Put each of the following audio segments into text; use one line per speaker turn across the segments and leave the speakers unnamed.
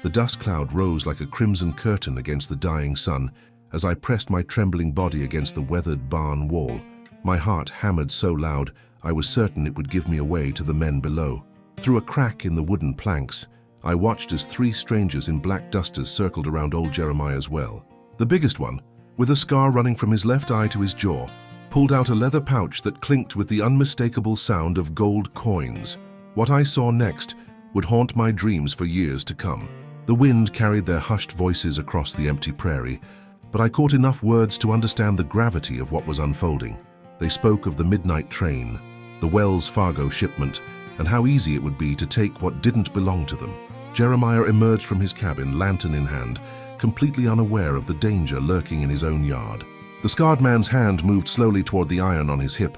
The dust cloud rose like a crimson curtain against the dying sun as I pressed my trembling body against the weathered barn wall. My heart hammered so loud I was certain it would give me away to the men below. Through a crack in the wooden planks, I watched as 3 strangers in black dusters circled around old Jeremiah's well. The biggest one, with a scar running from his left eye to his jaw, pulled out a leather pouch that clinked with the unmistakable sound of gold coins. What I saw next would haunt my dreams for years to come. The wind carried their hushed voices across the empty prairie, but I caught enough words to understand the gravity of what was unfolding. They spoke of the midnight train, the Wells Fargo shipment, and how easy it would be to take what didn't belong to them. Jeremiah emerged from his cabin, lantern in hand, completely unaware of the danger lurking in his own yard. The scarred man's hand moved slowly toward the iron on his hip,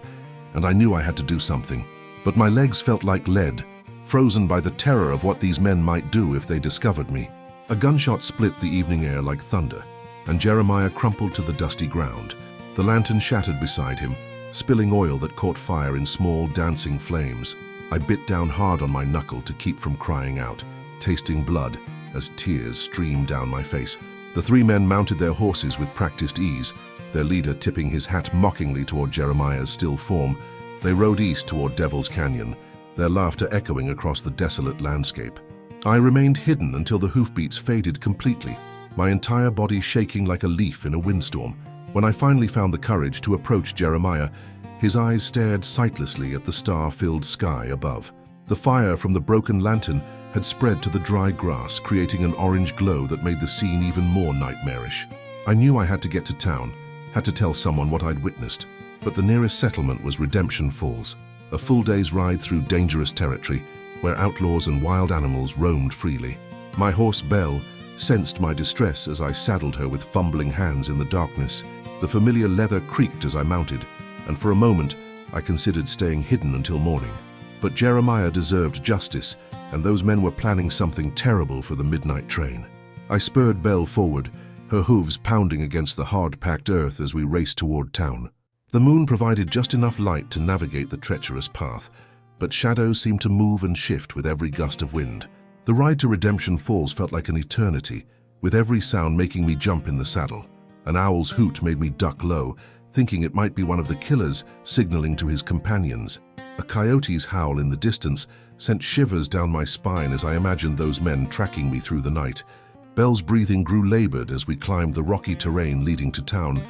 and I knew I had to do something. But my legs felt like lead, frozen by the terror of what these men might do if they discovered me. A gunshot split the evening air like thunder, and Jeremiah crumpled to the dusty ground. The lantern shattered beside him, spilling oil that caught fire in small, dancing flames. I bit down hard on my knuckle to keep from crying out, tasting blood as tears streamed down my face. The 3 men mounted their horses with practiced ease, their leader tipping his hat mockingly toward Jeremiah's still form. They rode east toward Devil's Canyon, their laughter echoing across the desolate landscape. I remained hidden until the hoofbeats faded completely, my entire body shaking like a leaf in a windstorm. When I finally found the courage to approach Jeremiah, his eyes stared sightlessly at the star-filled sky above. The fire from the broken lantern had spread to the dry grass, creating an orange glow that made the scene even more nightmarish. I knew I had to get to town, had to tell someone what I'd witnessed, but the nearest settlement was Redemption Falls, a full day's ride through dangerous territory where outlaws and wild animals roamed freely. My horse Belle sensed my distress as I saddled her with fumbling hands in the darkness. The familiar leather creaked as I mounted, and for a moment I considered staying hidden until morning. But Jeremiah deserved justice, and those men were planning something terrible for the midnight train. I spurred Belle forward, her hooves pounding against the hard-packed earth as we raced toward town. The moon provided just enough light to navigate the treacherous path, but shadows seemed to move and shift with every gust of wind. The ride to Redemption Falls felt like an eternity, with every sound making me jump in the saddle. An owl's hoot made me duck low, thinking it might be one of the killers signaling to his companions. A coyote's howl in the distance sent shivers down my spine as I imagined those men tracking me through the night. Belle's breathing grew labored as we climbed the rocky terrain leading to town,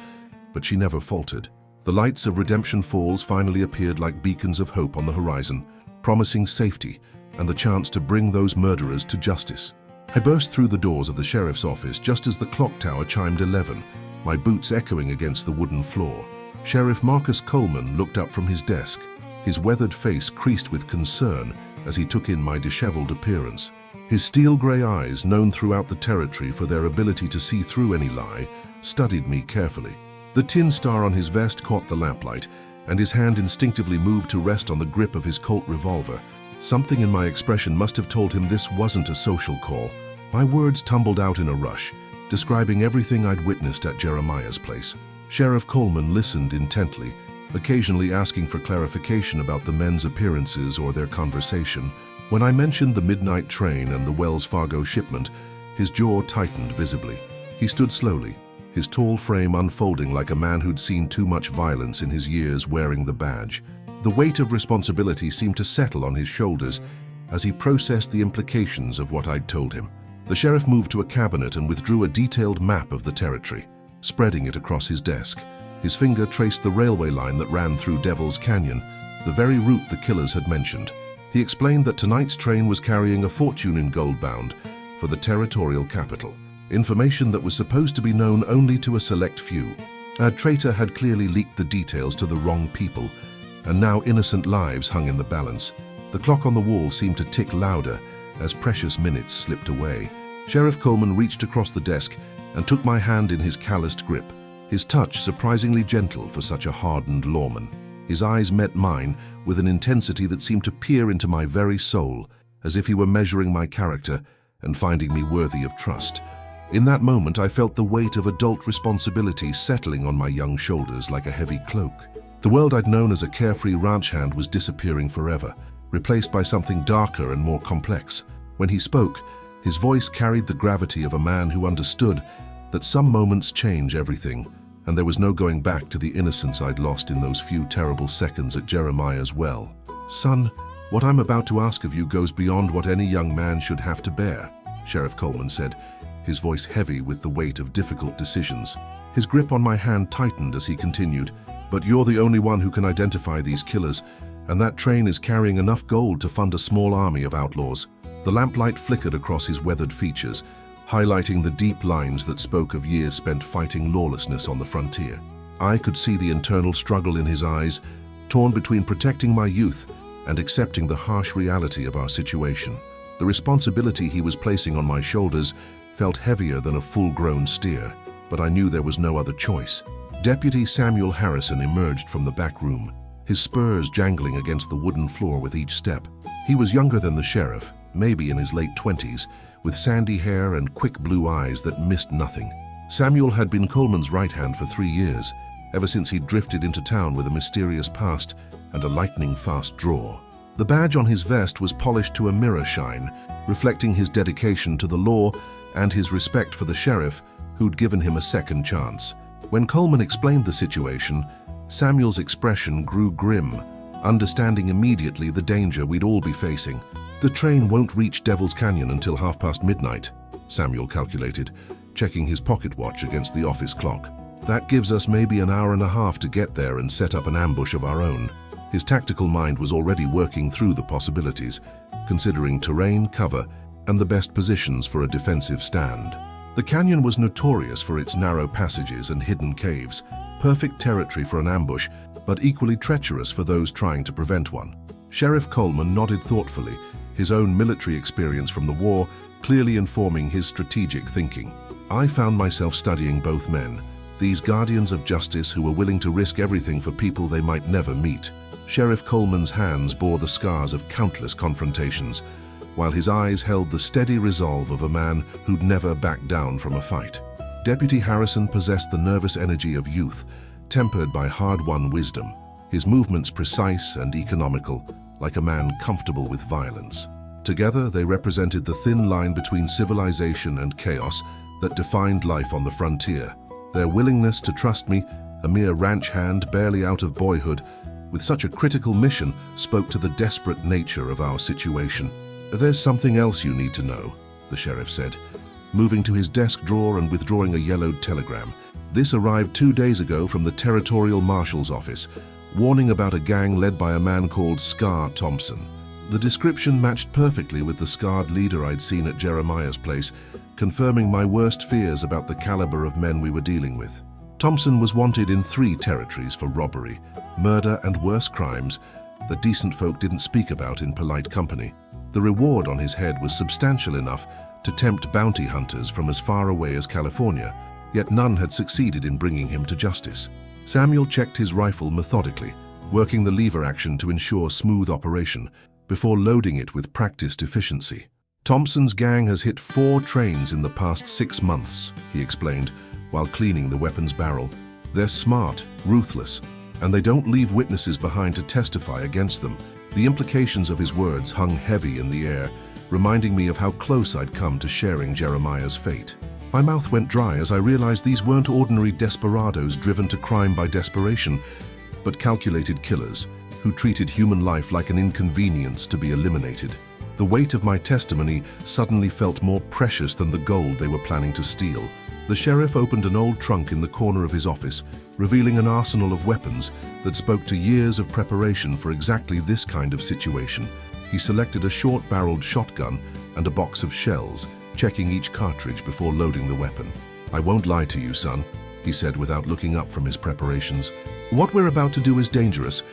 but she never faltered. The lights of Redemption Falls finally appeared like beacons of hope on the horizon, promising safety and the chance to bring those murderers to justice. I burst through the doors of the sheriff's office just as the clock tower chimed 11, my boots echoing against the wooden floor. Sheriff Marcus Coleman looked up from his desk, his weathered face creased with concern as he took in my disheveled appearance. His steel-gray eyes, known throughout the territory for their ability to see through any lie, studied me carefully. The tin star on his vest caught the lamplight, and his hand instinctively moved to rest on the grip of his Colt revolver. Something in my expression must have told him this wasn't a social call. My words tumbled out in a rush, describing everything I'd witnessed at Jeremiah's place. Sheriff Coleman listened intently, occasionally asking for clarification about the men's appearances or their conversation. When I mentioned the midnight train and the Wells Fargo shipment, his jaw tightened visibly. He stood slowly, his tall frame unfolding like a man who'd seen too much violence in his years wearing the badge. The weight of responsibility seemed to settle on his shoulders as he processed the implications of what I'd told him. The sheriff moved to a cabinet and withdrew a detailed map of the territory, spreading it across his desk. His finger traced the railway line that ran through Devil's Canyon, the very route the killers had mentioned. He explained that tonight's train was carrying a fortune in gold bound for the territorial capital, information that was supposed to be known only to a select few. A traitor had clearly leaked the details to the wrong people, and now innocent lives hung in the balance. The clock on the wall seemed to tick louder as precious minutes slipped away. Sheriff Coleman reached across the desk and took my hand in his calloused grip, his touch surprisingly gentle for such a hardened lawman. His eyes met mine with an intensity that seemed to peer into my very soul, as if he were measuring my character and finding me worthy of trust. In that moment, I felt the weight of adult responsibility settling on my young shoulders like a heavy cloak. The world I'd known as a carefree ranch hand was disappearing forever, replaced by something darker and more complex. When he spoke, His voice carried the gravity of a man who understood that some moments change everything, and there was no going back to the innocence I'd lost in those few terrible seconds at Jeremiah's well. "Son, what I'm about to ask of you goes beyond what any young man should have to bear," Sheriff Coleman said, his voice heavy with the weight of difficult decisions. His grip on my hand tightened as he continued, "But you're the only one who can identify these killers, and that train is carrying enough gold to fund a small army of outlaws." The lamplight flickered across his weathered features, highlighting the deep lines that spoke of years spent fighting lawlessness on the frontier. I could see the internal struggle in his eyes, torn between protecting my youth and accepting the harsh reality of our situation. The responsibility he was placing on my shoulders felt heavier than a full-grown steer, but I knew there was no other choice. Deputy Samuel Harrison emerged from the back room, his spurs jangling against the wooden floor with each step. He was younger than the sheriff, maybe in his late 20s, with sandy hair and quick blue eyes that missed nothing. Samuel had been Coleman's right hand for 3 years, ever since he'd drifted into town with a mysterious past and a lightning-fast draw. The badge on his vest was polished to a mirror shine, reflecting his dedication to the law and his respect for the sheriff, who'd given him a second chance. When Coleman explained the situation, Samuel's expression grew grim, understanding immediately the danger we'd all be facing. "The train won't reach Devil's Canyon until midnight," Samuel calculated, checking his pocket watch against the office clock. "That gives us maybe an hour and a half to get there and set up an ambush of our own." His tactical mind was already working through the possibilities, considering terrain, cover, and the best positions for a defensive stand. The canyon was notorious for its narrow passages and hidden caves, perfect territory for an ambush, but equally treacherous for those trying to prevent one. Sheriff Coleman nodded thoughtfully, his own military experience from the war clearly informing his strategic thinking. I found myself studying both men, these guardians of justice who were willing to risk everything for people they might never meet. Sheriff Coleman's hands bore the scars of countless confrontations, while his eyes held the steady resolve of a man who'd never backed down from a fight. Deputy Harrison possessed the nervous energy of youth, tempered by hard-won wisdom, his movements precise and economical, like a man comfortable with violence. Together, they represented the thin line between civilization and chaos that defined life on the frontier. Their willingness to trust me, a mere ranch hand barely out of boyhood, with such a critical mission, spoke to the desperate nature of our situation. "There's something else you need to know," the sheriff said, moving to his desk drawer and withdrawing a yellowed telegram. This arrived 2 days ago from the Territorial Marshal's office, warning about a gang led by a man called Scar Thompson. The description matched perfectly with the scarred leader I'd seen at Jeremiah's place, confirming my worst fears about the caliber of men we were dealing with. Thompson was wanted in 3 territories for robbery, murder, and worse crimes that decent folk didn't speak about in polite company. The reward on his head was substantial enough to tempt bounty hunters from as far away as California, yet none had succeeded in bringing him to justice. Samuel checked his rifle methodically, working the lever action to ensure smooth operation, before loading it with practiced efficiency. "Thompson's gang has hit 4 trains in the past 6 months, he explained, while cleaning the weapon's barrel. "They're smart, ruthless, and they don't leave witnesses behind to testify against them." The implications of his words hung heavy in the air, reminding me of how close I'd come to sharing Jeremiah's fate. My mouth went dry as I realized these weren't ordinary desperados driven to crime by desperation, but calculated killers who treated human life like an inconvenience to be eliminated. The weight of my testimony suddenly felt more precious than the gold they were planning to steal. The sheriff opened an old trunk in the corner of his office, revealing an arsenal of weapons that spoke to years of preparation for exactly this kind of situation. He selected a short-barreled shotgun and a box of shells, checking each cartridge before loading the weapon. "I won't lie to you, son," he said without looking up from his preparations. "What we're about to do is dangerous,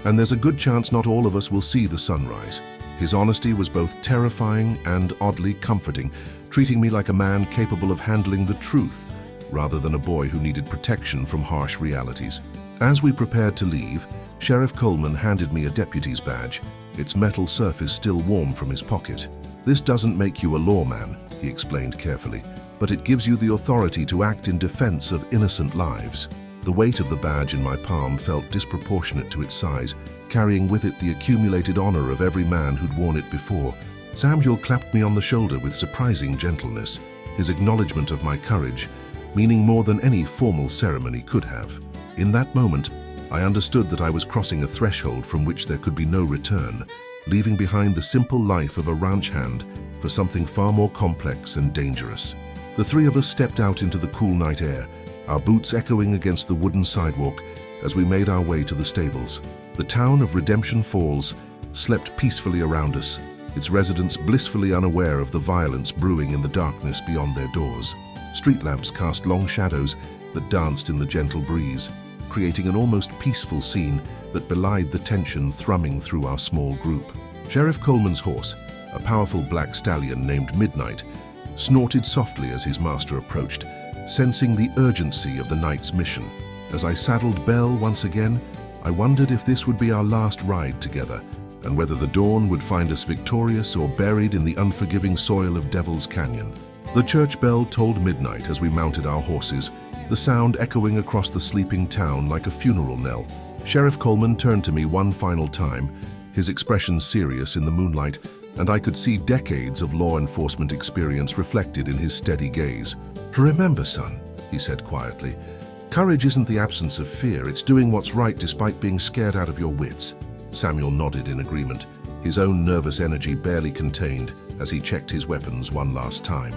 and there's a good chance not all of us will see the sunrise." His honesty was both terrifying and oddly comforting, treating me like a man capable of handling the truth, rather than a boy who needed protection from harsh realities. As we prepared to leave, Sheriff Coleman handed me a deputy's badge, its metal surface still warm from his pocket. "This doesn't make you a lawman," he explained carefully, "but it gives you the authority to act in defense of innocent lives." The weight of the badge in my palm felt disproportionate to its size, carrying with it the accumulated honor of every man who'd worn it before. Samuel clapped me on the shoulder with surprising gentleness, his acknowledgement of my courage meaning more than any formal ceremony could have. In that moment, I understood that I was crossing a threshold from which there could be no return, leaving behind the simple life of a ranch hand for something far more complex and dangerous. The three of us stepped out into the cool night air, our boots echoing against the wooden sidewalk as we made our way to the stables. The town of Redemption Falls slept peacefully around us, its residents blissfully unaware of the violence brewing in the darkness beyond their doors. Street lamps cast long shadows that danced in the gentle breeze, creating an almost peaceful scene that belied the tension thrumming through our small group. Sheriff Coleman's horse, a powerful black stallion named Midnight, snorted softly as his master approached, sensing the urgency of the night's mission. As I saddled Belle once again, I wondered if this would be our last ride together, and whether the dawn would find us victorious or buried in the unforgiving soil of Devil's Canyon. The church bell tolled midnight as we mounted our horses, the sound echoing across the sleeping town like a funeral knell. Sheriff Coleman turned to me one final time, his expression serious in the moonlight, and I could see decades of law enforcement experience reflected in his steady gaze. "Remember, son," he said quietly, "courage isn't the absence of fear, it's doing what's right despite being scared out of your wits." Samuel nodded in agreement, his own nervous energy barely contained as he checked his weapons one last time.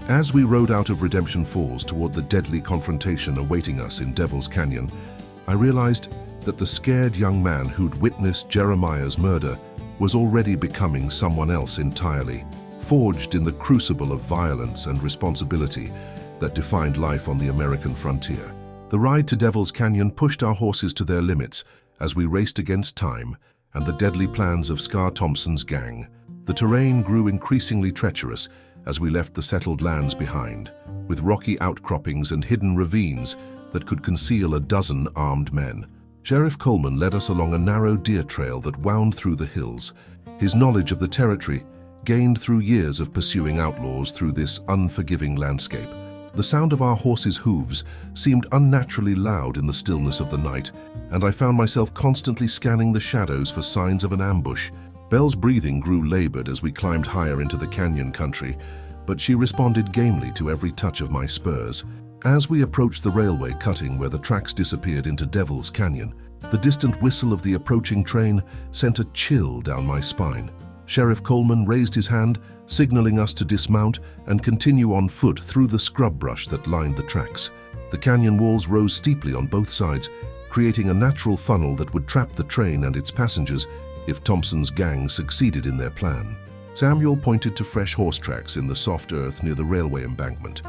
As we rode out of Redemption Falls toward the deadly confrontation awaiting us in Devil's Canyon, I realized that the scared young man who'd witnessed Jeremiah's murder was already becoming someone else entirely, forged in the crucible of violence and responsibility that defined life on the American frontier. The ride to Devil's Canyon pushed our horses to their limits as we raced against time and the deadly plans of Scar Thompson's gang. The terrain grew increasingly treacherous as we left the settled lands behind, with rocky outcroppings and hidden ravines that could conceal a dozen armed men. Sheriff Coleman led us along a narrow deer trail that wound through the hills, his knowledge of the territory gained through years of pursuing outlaws through this unforgiving landscape. The sound of our horses' hooves seemed unnaturally loud in the stillness of the night, and I found myself constantly scanning the shadows for signs of an ambush. Belle's breathing grew labored as we climbed higher into the canyon country, but she responded gamely to every touch of my spurs. As we approached the railway cutting where the tracks disappeared into Devil's Canyon, the distant whistle of the approaching train sent a chill down my spine. Sheriff Coleman raised his hand, signaling us to dismount and continue on foot through the scrub brush that lined the tracks. The canyon walls rose steeply on both sides, creating a natural funnel that would trap the train and its passengers if Thompson's gang succeeded in their plan. Samuel pointed to fresh horse tracks in the soft earth near the railway embankment,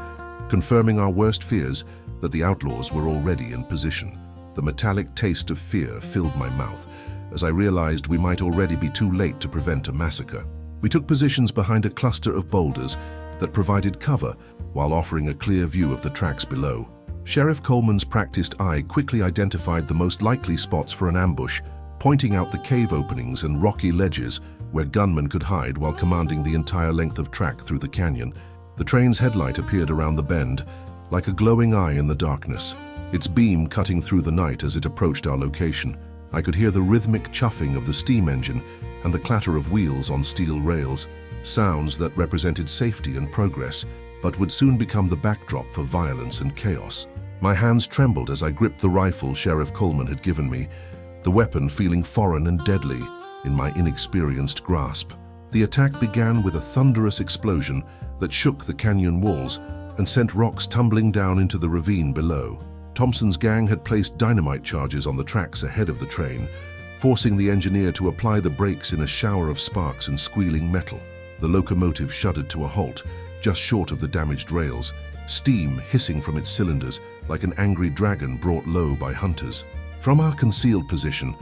confirming our worst fears that the outlaws were already in position. The metallic taste of fear filled my mouth as I realized we might already be too late to prevent a massacre. We took positions behind a cluster of boulders that provided cover while offering a clear view of the tracks below. Sheriff Coleman's practiced eye quickly identified the most likely spots for an ambush, pointing out the cave openings and rocky ledges where gunmen could hide while commanding the entire length of track through the canyon. The train's headlight appeared around the bend, like a glowing eye in the darkness, its beam cutting through the night as it approached our location. I could hear the rhythmic chuffing of the steam engine and the clatter of wheels on steel rails, sounds that represented safety and progress, but would soon become the backdrop for violence and chaos. My hands trembled as I gripped the rifle Sheriff Coleman had given me, the weapon feeling foreign and deadly in my inexperienced grasp. The attack began with a thunderous explosion that shook the canyon walls and sent rocks tumbling down into the ravine below. Thompson's gang had placed dynamite charges on the tracks ahead of the train, forcing the engineer to apply the brakes in a shower of sparks and squealing metal. The locomotive shuddered to a halt, just short of the damaged rails, steam hissing from its cylinders like an angry dragon brought low by hunters. From our concealed position,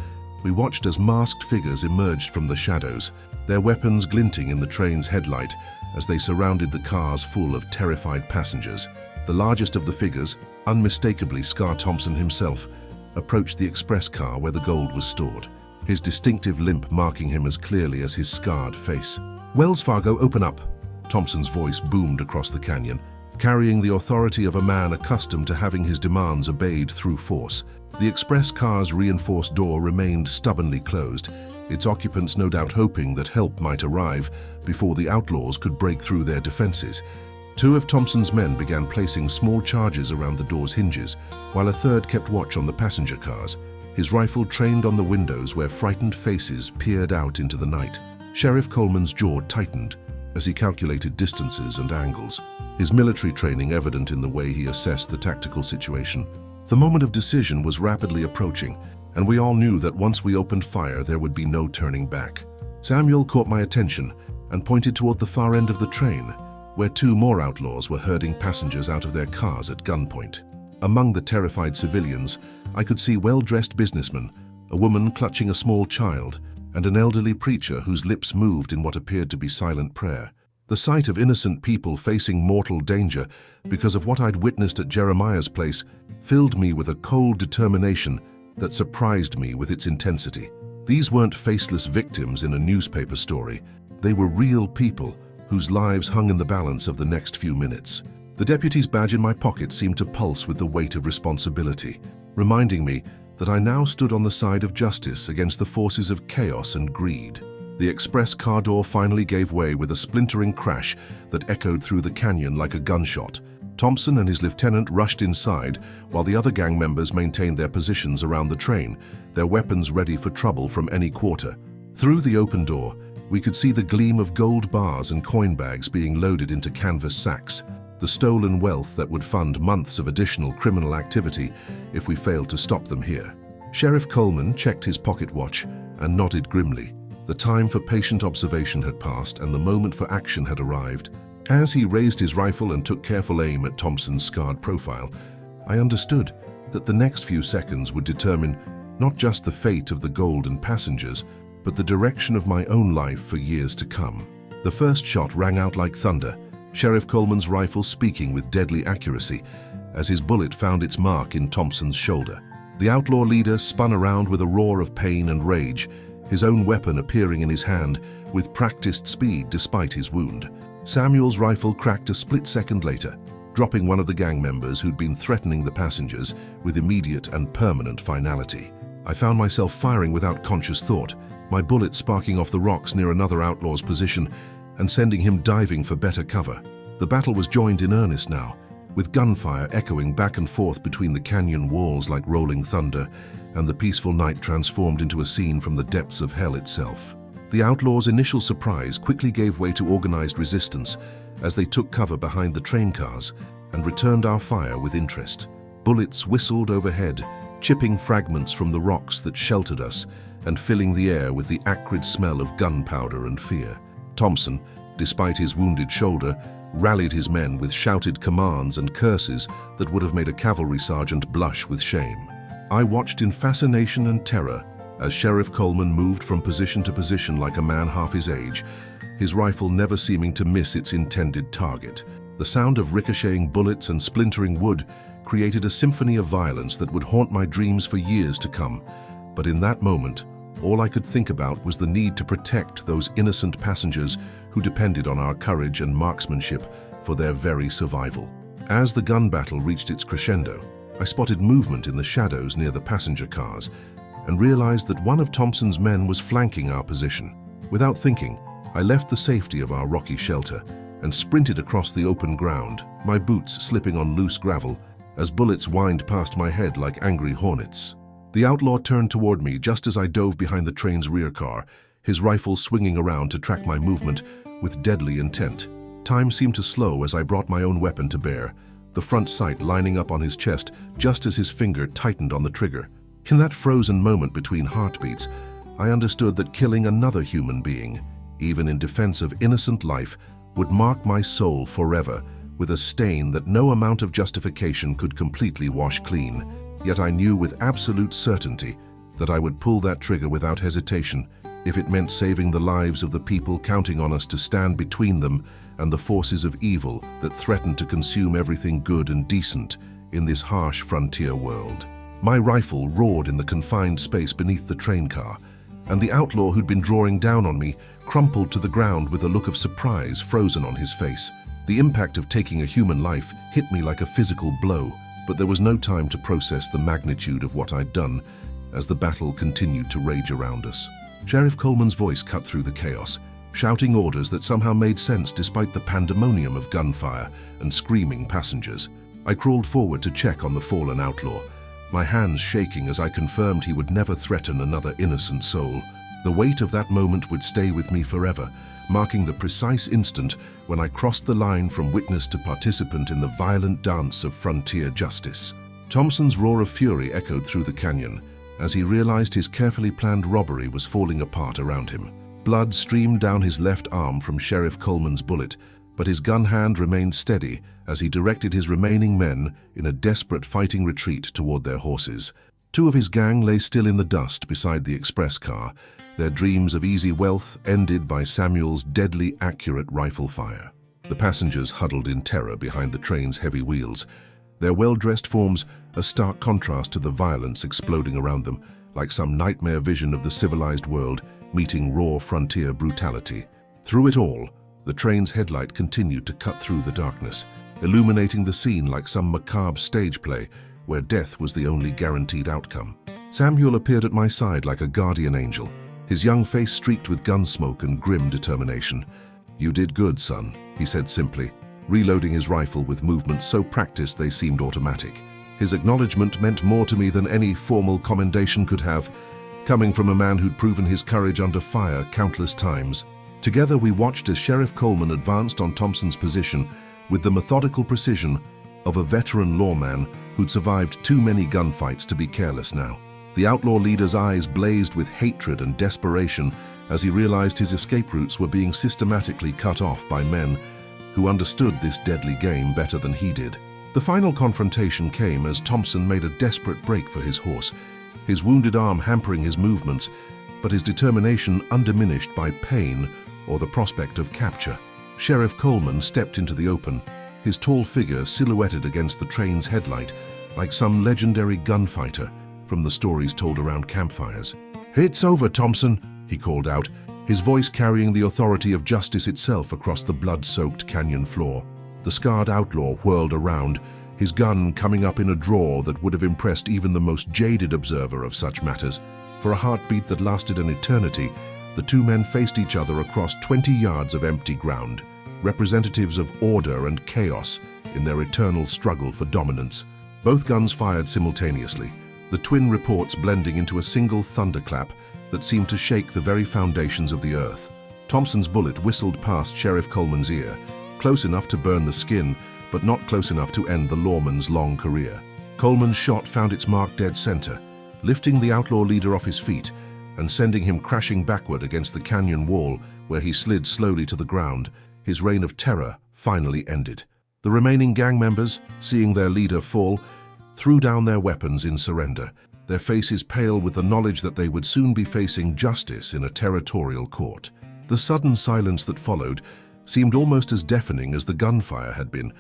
we watched as masked figures emerged from the shadows, their weapons glinting in the train's headlight as they surrounded the cars full of terrified passengers. The largest of the figures, unmistakably Scar Thompson himself, approached the express car where the gold was stored, his distinctive limp marking him as clearly as his scarred face. "Wells Fargo, open up!" Thompson's voice boomed across the canyon, carrying the authority of a man accustomed to having his demands obeyed through force. The express car's reinforced door remained stubbornly closed, its occupants no doubt hoping that help might arrive before the outlaws could break through their defenses. Two of Thompson's men began placing small charges around the door's hinges, while a third kept watch on the passenger cars, his rifle trained on the windows where frightened faces peered out into the night. Sheriff Coleman's jaw tightened as he calculated distances and angles, his military training evident in the way he assessed the tactical situation. The moment of decision was rapidly approaching, and we all knew that once we opened fire, there would be no turning back. Samuel caught my attention and pointed toward the far end of the train, where two more outlaws were herding passengers out of their cars at gunpoint. Among the terrified civilians, I could see well-dressed businessmen, a woman clutching a small child, and an elderly preacher whose lips moved in what appeared to be silent prayer. The sight of innocent people facing mortal danger because of what I'd witnessed at Jeremiah's place filled me with a cold determination that surprised me with its intensity. These weren't faceless victims in a newspaper story. They were real people whose lives hung in the balance of the next few minutes. The deputy's badge in my pocket seemed to pulse with the weight of responsibility, reminding me that I now stood on the side of justice against the forces of chaos and greed. The express car door finally gave way with a splintering crash that echoed through the canyon like a gunshot. Thompson and his lieutenant rushed inside, while the other gang members maintained their positions around the train, their weapons ready for trouble from any quarter. Through the open door, we could see the gleam of gold bars and coin bags being loaded into canvas sacks, the stolen wealth that would fund months of additional criminal activity if we failed to stop them here. Sheriff Coleman checked his pocket watch and nodded grimly. The time for patient observation had passed and the moment for action had arrived. As he raised his rifle and took careful aim at Thompson's scarred profile, I understood that the next few seconds would determine not just the fate of the gold and passengers, but the direction of my own life for years to come. The first shot rang out like thunder, Sheriff Coleman's rifle speaking with deadly accuracy as his bullet found its mark in Thompson's shoulder. The outlaw leader spun around with a roar of pain and rage, his own weapon appearing in his hand with practiced speed despite his wound. Samuel's rifle cracked a split second later, dropping one of the gang members who'd been threatening the passengers with immediate and permanent finality. I found myself firing without conscious thought, my bullet sparking off the rocks near another outlaw's position and sending him diving for better cover. The battle was joined in earnest now, with gunfire echoing back and forth between the canyon walls like rolling thunder, and the peaceful night transformed into a scene from the depths of hell itself. The outlaws' initial surprise quickly gave way to organized resistance as they took cover behind the train cars and returned our fire with interest. Bullets whistled overhead, chipping fragments from the rocks that sheltered us and filling the air with the acrid smell of gunpowder and fear. Thompson, despite his wounded shoulder, rallied his men with shouted commands and curses that would have made a cavalry sergeant blush with shame. I watched in fascination and terror as Sheriff Coleman moved from position to position like a man half his age, his rifle never seeming to miss its intended target. The sound of ricocheting bullets and splintering wood created a symphony of violence that would haunt my dreams for years to come. But in that moment, all I could think about was the need to protect those innocent passengers who depended on our courage and marksmanship for their very survival. As the gun battle reached its crescendo, I spotted movement in the shadows near the passenger cars and realized that one of Thompson's men was flanking our position. Without thinking, I left the safety of our rocky shelter and sprinted across the open ground, my boots slipping on loose gravel as bullets whined past my head like angry hornets. The outlaw turned toward me just as I dove behind the train's rear car, his rifle swinging around to track my movement with deadly intent. Time seemed to slow as I brought my own weapon to bear, the front sight lining up on his chest just as his finger tightened on the trigger. In that frozen moment between heartbeats, I understood that killing another human being, even in defense of innocent life, would mark my soul forever with a stain that no amount of justification could completely wash clean. Yet I knew with absolute certainty that I would pull that trigger without hesitation if it meant saving the lives of the people counting on us to stand between them and the forces of evil that threatened to consume everything good and decent in this harsh frontier world. My rifle roared in the confined space beneath the train car, and the outlaw who'd been drawing down on me crumpled to the ground with a look of surprise frozen on his face. The impact of taking a human life hit me like a physical blow, but there was no time to process the magnitude of what I'd done as the battle continued to rage around us. Sheriff Coleman's voice cut through the chaos, shouting orders that somehow made sense despite the pandemonium of gunfire and screaming passengers. I crawled forward to check on the fallen outlaw, my hands shaking as I confirmed he would never threaten another innocent soul. The weight of that moment would stay with me forever, marking the precise instant when I crossed the line from witness to participant in the violent dance of frontier justice. Thompson's roar of fury echoed through the canyon as he realized his carefully planned robbery was falling apart around him. Blood streamed down his left arm from Sheriff Coleman's bullet, but his gun hand remained steady as he directed his remaining men in a desperate fighting retreat toward their horses. Two of his gang lay still in the dust beside the express car, their dreams of easy wealth ended by Samuel's deadly accurate rifle fire. The passengers huddled in terror behind the train's heavy wheels, their well-dressed forms a stark contrast to the violence exploding around them, like some nightmare vision of the civilized world meeting raw frontier brutality. Through it all, the train's headlight continued to cut through the darkness, illuminating the scene like some macabre stage play where death was the only guaranteed outcome. Samuel appeared at my side like a guardian angel, his young face streaked with gun smoke and grim determination. "You did good, son," he said simply, reloading his rifle with movements so practiced they seemed automatic. His acknowledgement meant more to me than any formal commendation could have, coming from a man who'd proven his courage under fire countless times. Together we watched as Sheriff Coleman advanced on Thompson's position with the methodical precision of a veteran lawman who'd survived too many gunfights to be careless now. The outlaw leader's eyes blazed with hatred and desperation as he realized his escape routes were being systematically cut off by men who understood this deadly game better than he did. The final confrontation came as Thompson made a desperate break for his horse, his wounded arm hampering his movements, but his determination undiminished by pain or the prospect of capture. Sheriff Coleman stepped into the open, his tall figure silhouetted against the train's headlight like some legendary gunfighter from the stories told around campfires. "It's over, Thompson," he called out, his voice carrying the authority of justice itself across the blood-soaked canyon floor. The scarred outlaw whirled around, his gun coming up in a draw that would have impressed even the most jaded observer of such matters. For a heartbeat that lasted an eternity, the two men faced each other across 20 yards of empty ground, representatives of order and chaos in their eternal struggle for dominance. Both guns fired simultaneously, the twin reports blending into a single thunderclap that seemed to shake the very foundations of the earth. Thompson's bullet whistled past Sheriff Coleman's ear, close enough to burn the skin, but not close enough to end the lawman's long career. Coleman's shot found its mark dead center, lifting the outlaw leader off his feet and sending him crashing backward against the canyon wall where he slid slowly to the ground. His reign of terror finally ended. The remaining gang members, seeing their leader fall, threw down their weapons in surrender, their faces pale with the knowledge that they would soon be facing justice in a territorial court. The sudden silence that followed seemed almost as deafening as the gunfire had been,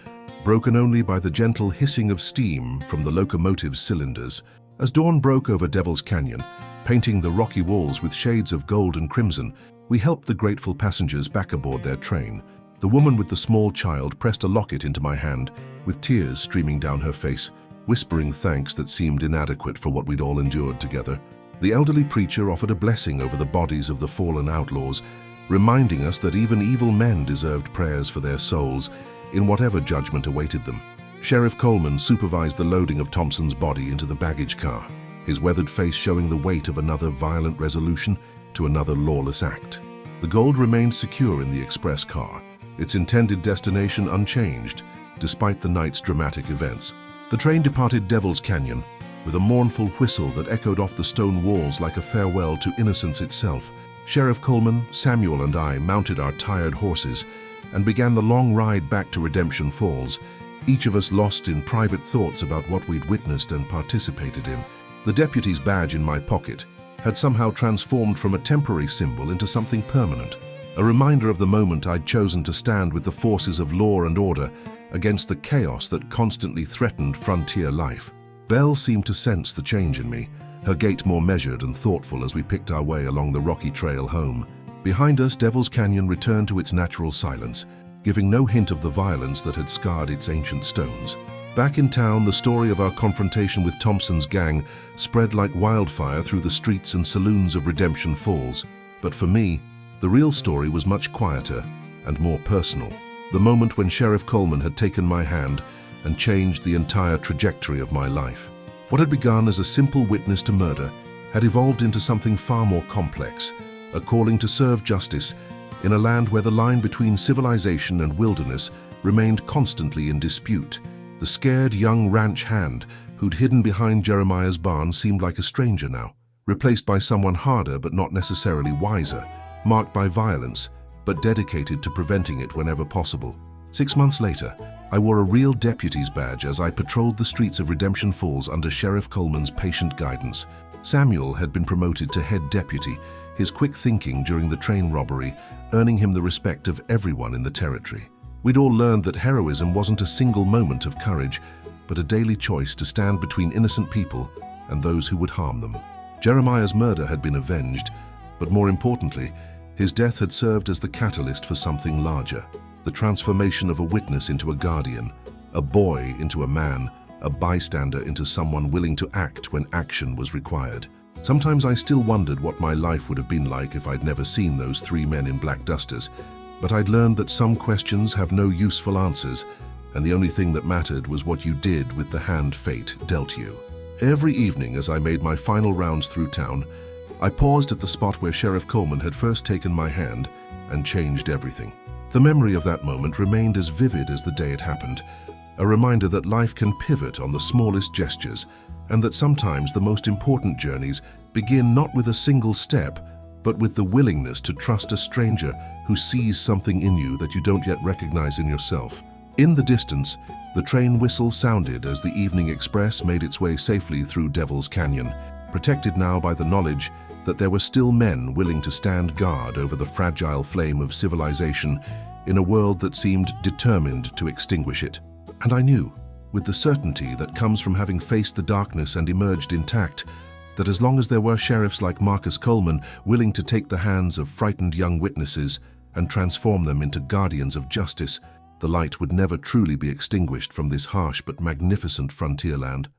broken only by the gentle hissing of steam from the locomotive's cylinders. As dawn broke over Devil's Canyon, painting the rocky walls with shades of gold and crimson, we helped the grateful passengers back aboard their train. The woman with the small child pressed a locket into my hand, with tears streaming down her face, whispering thanks that seemed inadequate for what we'd all endured together. The elderly preacher offered a blessing over the bodies of the fallen outlaws, reminding us that even evil men deserved prayers for their souls in whatever judgment awaited them. Sheriff Coleman supervised the loading of Thompson's body into the baggage car, his weathered face showing the weight of another violent resolution to another lawless act. The gold remained secure in the express car, its intended destination unchanged, despite the night's dramatic events. The train departed Devil's Canyon with a mournful whistle that echoed off the stone walls like a farewell to innocence itself. Sheriff Coleman, Samuel, and I mounted our tired horses and began the long ride back to Redemption Falls, each of us lost in private thoughts about what we'd witnessed and participated in. The deputy's badge in my pocket had somehow transformed from a temporary symbol into something permanent, a reminder of the moment I'd chosen to stand with the forces of law and order against the chaos that constantly threatened frontier life. Belle seemed to sense the change in me, her gait more measured and thoughtful as we picked our way along the rocky trail home. Behind us, Devil's Canyon returned to its natural silence, giving no hint of the violence that had scarred its ancient stones. Back in town, the story of our confrontation with Thompson's gang spread like wildfire through the streets and saloons of Redemption Falls. But for me, the real story was much quieter and more personal. The moment when Sheriff Coleman had taken my hand and changed the entire trajectory of my life. What had begun as a simple witness to murder had evolved into something far more complex, a calling to serve justice in a land where the line between civilization and wilderness remained constantly in dispute. The scared young ranch hand who'd hidden behind Jeremiah's barn seemed like a stranger now, replaced by someone harder but not necessarily wiser, marked by violence but dedicated to preventing it whenever possible. 6 months later, I wore a real deputy's badge as I patrolled the streets of Redemption Falls under Sheriff Coleman's patient guidance. Samuel had been promoted to head deputy, his quick thinking during the train robbery earning him the respect of everyone in the territory. We'd all learned that heroism wasn't a single moment of courage, but a daily choice to stand between innocent people and those who would harm them. Jeremiah's murder had been avenged, but more importantly, his death had served as the catalyst for something larger. The transformation of a witness into a guardian, a boy into a man, a bystander into someone willing to act when action was required. Sometimes I still wondered what my life would have been like if I'd never seen those 3 men in black dusters, but I'd learned that some questions have no useful answers, and the only thing that mattered was what you did with the hand fate dealt you. Every evening as I made my final rounds through town, I paused at the spot where Sheriff Coleman had first taken my hand and changed everything. The memory of that moment remained as vivid as the day it happened, a reminder that life can pivot on the smallest gestures, and that sometimes the most important journeys begin not with a single step, but with the willingness to trust a stranger who sees something in you that you don't yet recognize in yourself. In the distance, the train whistle sounded as the evening express made its way safely through Devil's Canyon, protected now by the knowledge that there were still men willing to stand guard over the fragile flame of civilization in a world that seemed determined to extinguish it. And I knew, with the certainty that comes from having faced the darkness and emerged intact, that as long as there were sheriffs like Marcus Coleman willing to take the hands of frightened young witnesses and transform them into guardians of justice, the light would never truly be extinguished from this harsh but magnificent frontier land.